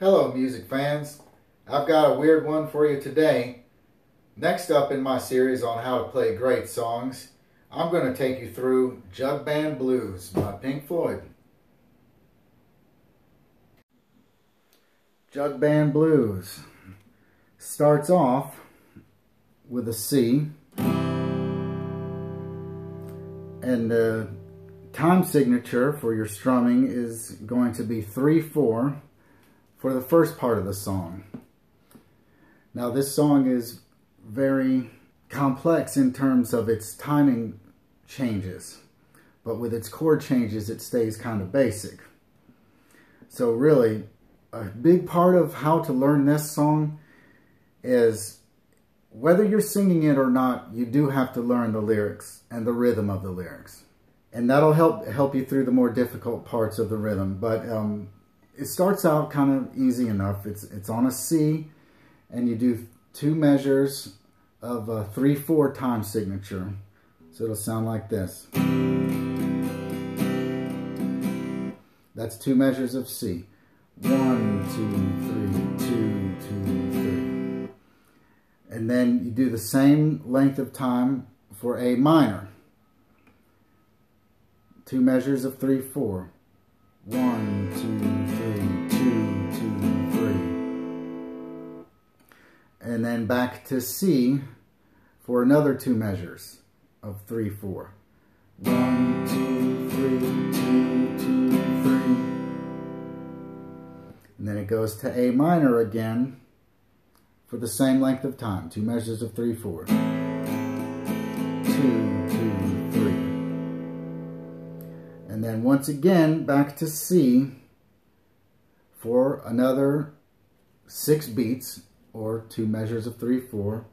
Hello music fans, I've got a weird one for you today. Next up in my series on how to play great songs, I'm going to take you through Jugband Blues by Pink Floyd. Jugband Blues starts off with a C, and the time signature for your strumming is going to be 3/4 for the first part of the song. Now this song is very complex in terms of its timing changes, but with its chord changes it stays kind of basic. So really, a big part of how to learn this song is, whether you're singing it or not, you do have to learn the lyrics and the rhythm of the lyrics. And that'll help you through the more difficult parts of the rhythm. But it starts out kind of easy enough. It's on a C, and you do 2 measures of a 3/4 time signature. So it'll sound like this. That's 2 measures of C. 1, 2, 3, 2, 2, 3. And then you do the same length of time for A minor. 2 measures of 3/4. 1, 2, 3, 2, 2, 3. And then back to C for another 2 measures of 3/4. 1, 2, 3, 2, 2, 3. And then it goes to A minor again for the same length of time. 2 measures of 3/4. 2, 2, 3. And then once again back to C for another 6 beats, or 2 measures of 3/4.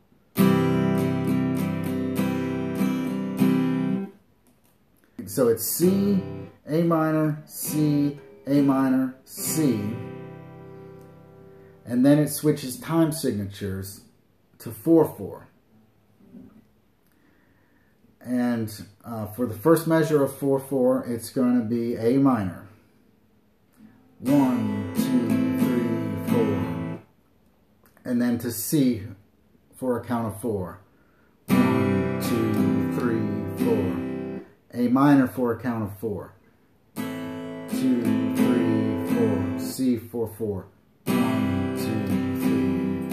So it's C, A minor, C, A minor, C. And then it switches time signatures to 4/4. And for the first measure of 4/4, it's going to be A minor. 1, 2, 3, 4. And then to C for a count of 4. 1, 2, 3, 4. A minor for a count of 4. 2, 3, 4. C 4/4. 1, 2, 3,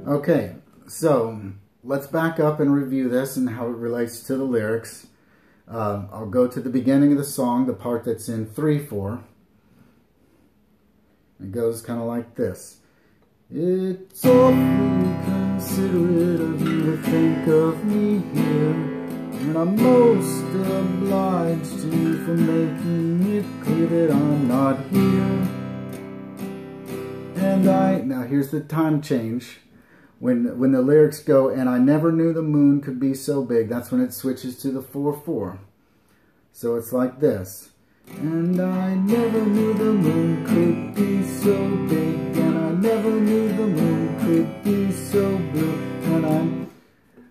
4. Okay, so let's back up and review this and how it relates to the lyrics. I'll go to the beginning of the song, the part that's in 3/4. It goes kind of like this. It's awfully considerate of you to think of me here, and I'm most obliged to you for making it clear that I'm not here. And now here's the time change. When the lyrics go, and I never knew the moon could be so big, that's when it switches to the 4/4. So it's like this. And I never knew the moon could be so big, and I never knew the moon could be so blue.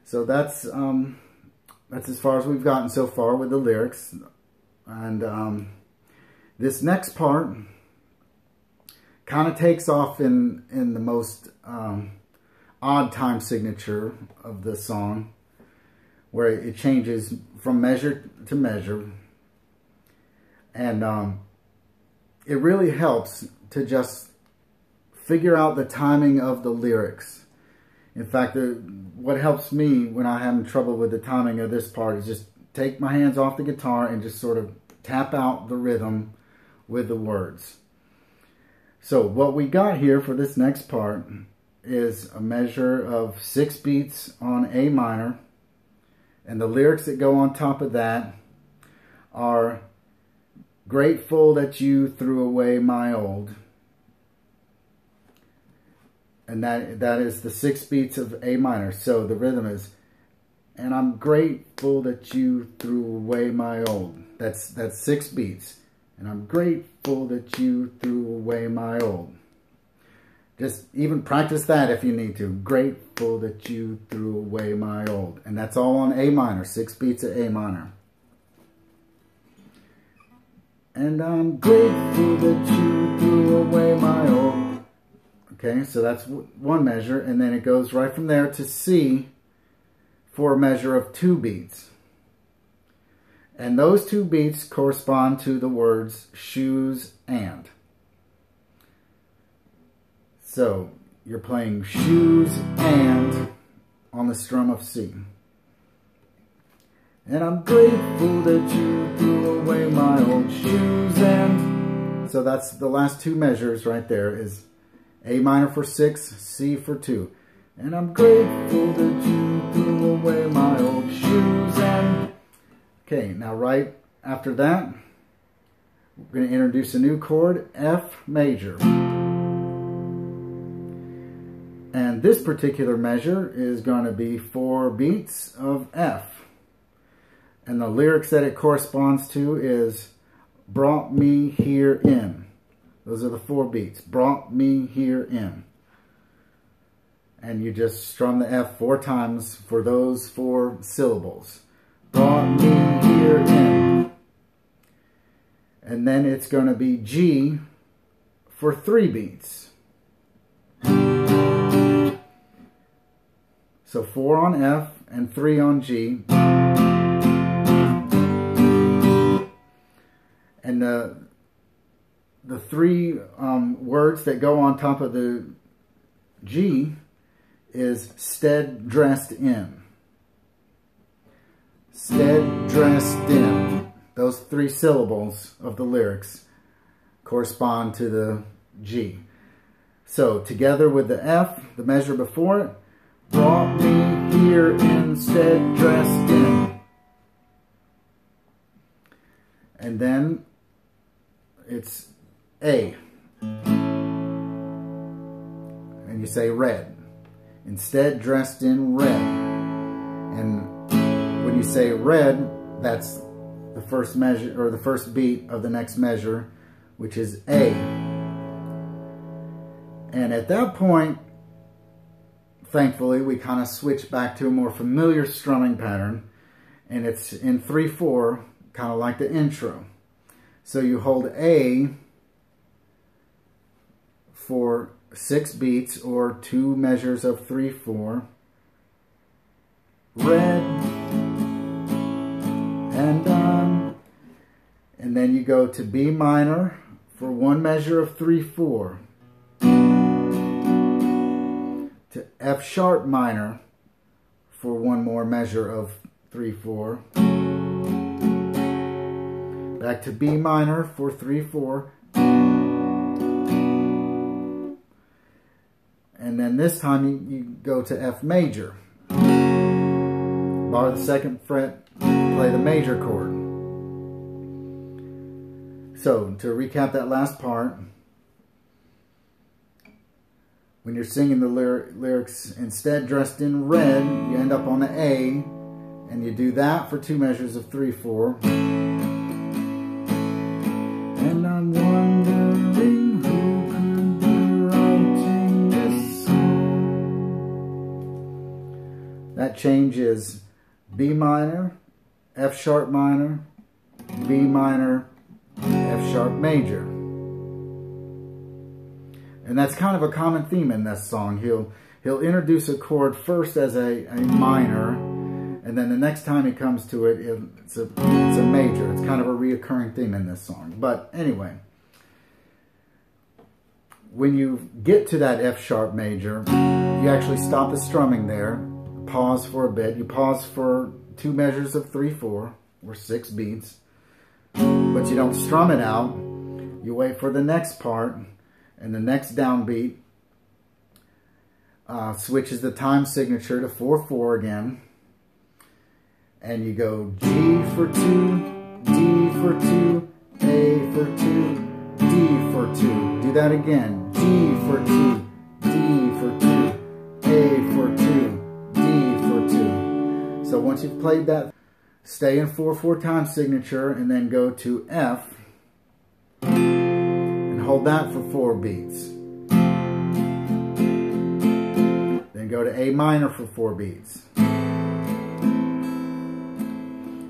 So that's as far as we've gotten so far with the lyrics. And this next part kind of takes off in the most odd time signature of the song, where it changes from measure to measure. And it really helps to just figure out the timing of the lyrics. In fact, what helps me when I'm having trouble with the timing of this part is just take my hands off the guitar and just sort of tap out the rhythm with the words. So what we got here for this next part is a measure of 6 beats on A minor, and the lyrics that go on top of that are grateful that you threw away my old. And that is the 6 beats of A minor. So the rhythm is, and I'm grateful that you threw away my old. That's 6 beats. And I'm grateful that you threw away my old. Just even practice that if you need to. Grateful that you threw away my old. And that's all on A minor. 6 beats of A minor. And I'm grateful that you my old. Okay, so that's one measure, and then it goes right from there to C for a measure of 2 beats. And those 2 beats correspond to the words shoes and. So you're playing shoes and on the strum of C. And I'm grateful that you threw away my old shoes and. So that's the last 2 measures right there is A minor for 6, C for 2. And I'm grateful that you threw away my old shoes and. Okay, now right after that, we're going to introduce a new chord, F major. And this particular measure is going to be 4 beats of F. And the lyrics that it corresponds to is brought me here in. Those are the 4 beats. Brought me here in. And you just strum the F 4 times for those 4 syllables. Brought me here in. And then it's going to be G for 3 beats. So 4 on F and 3 on G. And the 3 words that go on top of the G is stead dressed in. Stead dressed in. Those 3 syllables of the lyrics correspond to the G. So together with the F, the measure before it, brought me here instead dressed in. And then it's A. And you say red. Instead dressed in red. And when you say red, that's the first measure or the first beat of the next measure, which is A. And at that point, thankfully, we kind of switch back to a more familiar strumming pattern, and it's in 3/4, kind of like the intro. So you hold A for 6 beats or 2 measures of 3/4, red, and then you go to B minor for 1 measure of 3/4. To F sharp minor for 1 more measure of 3/4. Back to B minor for 3/4. And then this time you go to F major. Bar the 2nd fret, play the major chord. So to recap that last part, when you're singing the lyrics, instead dressed in red, you end up on the A, and you do that for 2 measures of 3/4. And I'm wondering who could be writing this song. That change is B minor, F sharp minor, B minor, F sharp major. And that's kind of a common theme in this song. He'll introduce a chord first as a minor, and then the next time he comes to it, it's a major. It's kind of a reoccurring theme in this song. But anyway, when you get to that F sharp major, you actually stop the strumming there, pause for a bit. You pause for 2 measures of 3/4 or 6 beats, but you don't strum it out. You wait for the next part. And the next downbeat switches the time signature to 4/4 again. And you go G for 2, D for 2, A for 2, D for 2. Do that again. G for 2, D for 2, A for 2, D for 2. So once you've played that, stay in 4/4 time signature and then go to F. Hold that for 4 beats. Then go to A minor for 4 beats.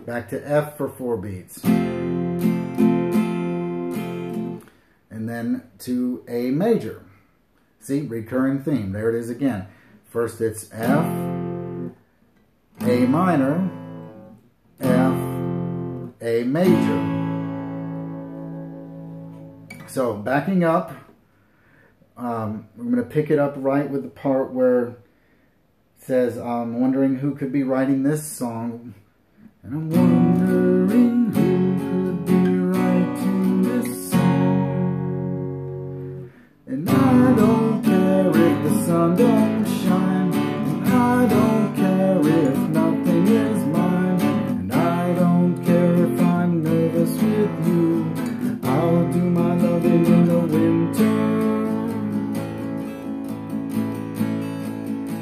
Back to F for 4 beats. And and then to A major. See, recurring theme. There it is again. First it's F, A minor, F, A major. So backing up, I'm going to pick it up right with the part where it says, I'm wondering who could be writing this song. And I'm wondering who could be writing this song. And I don't care if the sun don't shine. And I don't care if nothing is mine. And I don't care if I'm nervous with you. I'll do my loving in the winter.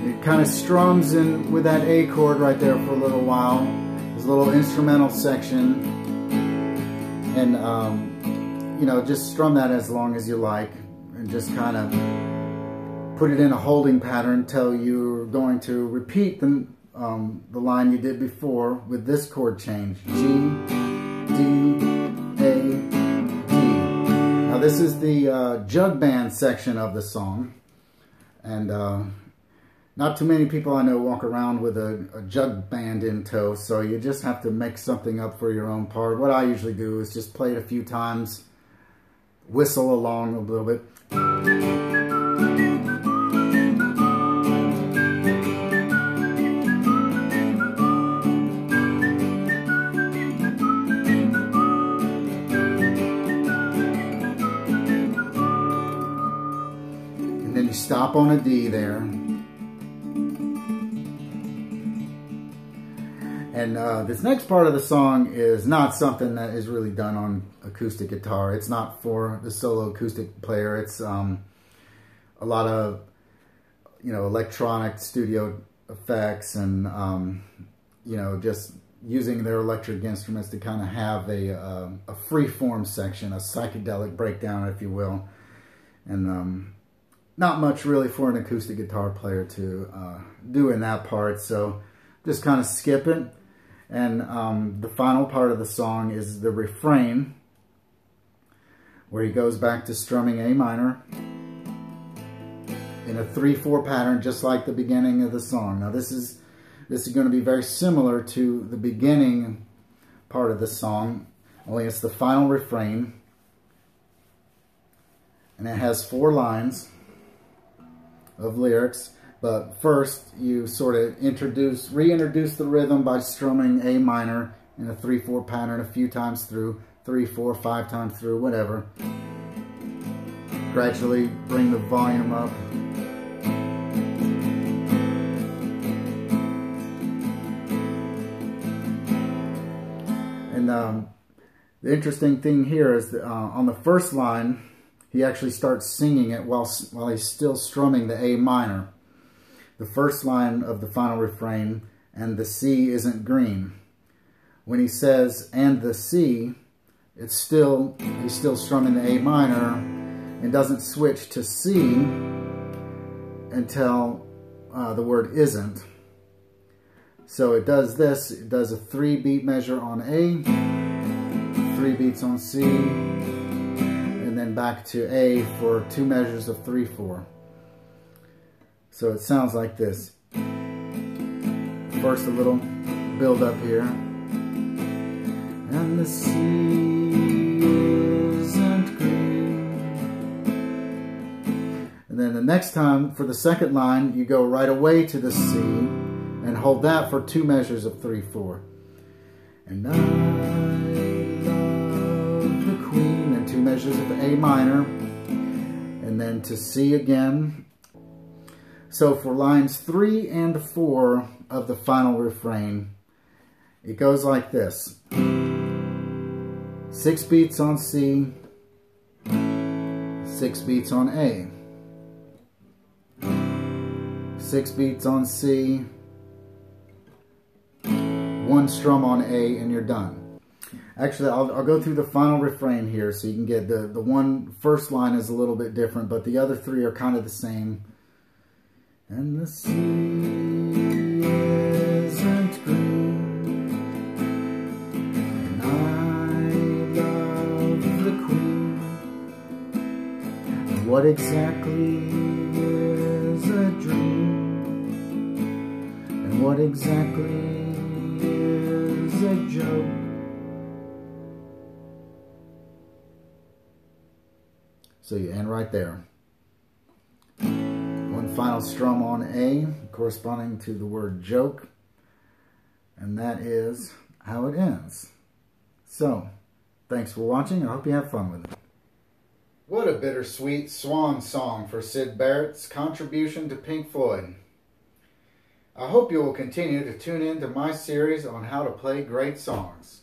It kind of strums in with that A chord right there for a little while. There's a little instrumental section. And, you know, just strum that as long as you like. And just kind of put it in a holding pattern until you're going to repeat the line you did before with this chord change. G, D, A, D. Now this is the jug band section of the song. And not too many people I know walk around with a jug band in tow, so you just have to make something up for your own part. What I usually do is just play it a few times, whistle along a little bit. And then you stop on a D there. And this next part of the song is not something that is really done on acoustic guitar. It's not for the solo acoustic player. It's a lot of, you know, electronic studio effects and, you know, just using their electric instruments to kind of have a free form section, a psychedelic breakdown, if you will. And not much really for an acoustic guitar player to do in that part. So just kind of skip it. And the final part of the song is the refrain, where he goes back to strumming A minor in a 3/4 pattern, just like the beginning of the song. Now this is going to be very similar to the beginning part of the song, only it's the final refrain, and it has 4 lines of lyrics. But first, you sort of reintroduce the rhythm by strumming A minor in a 3/4 pattern a few times through, 3, 4, 5 times through, whatever. Gradually bring the volume up. And the interesting thing here is that on the first line, he actually starts singing it while he's still strumming the A minor. The first line of the final refrain, and the C isn't green. When he says, and the C, he's still strumming the A minor and doesn't switch to C until the word isn't. So it does this, it does a 3-beat measure on A, 3 beats on C, and then back to A for 2 measures of 3/4. So it sounds like this. First a little build up here. And the C isn't green. And then the next time, for the second line, you go right away to the C and hold that for 2 measures of 3/4. And I love the Queen, and 2 measures of A minor. And then to C again. So for lines 3 and 4 of the final refrain, it goes like this. 6 beats on C, 6 beats on A, 6 beats on C, 1 strum on A, and you're done. Actually, I'll go through the final refrain here so you can get the first line is a little bit different, but the other 3 are kind of the same. And the sea isn't green, and I love the Queen, What exactly is a dream? And what exactly is a joke? So you end right there. One final strum on A, corresponding to the word joke. And that is how it ends. So, thanks for watching. I hope you have fun with it. What a bittersweet swan song for Syd Barrett's contribution to Pink Floyd. I hope you will continue to tune in to my series on how to play great songs.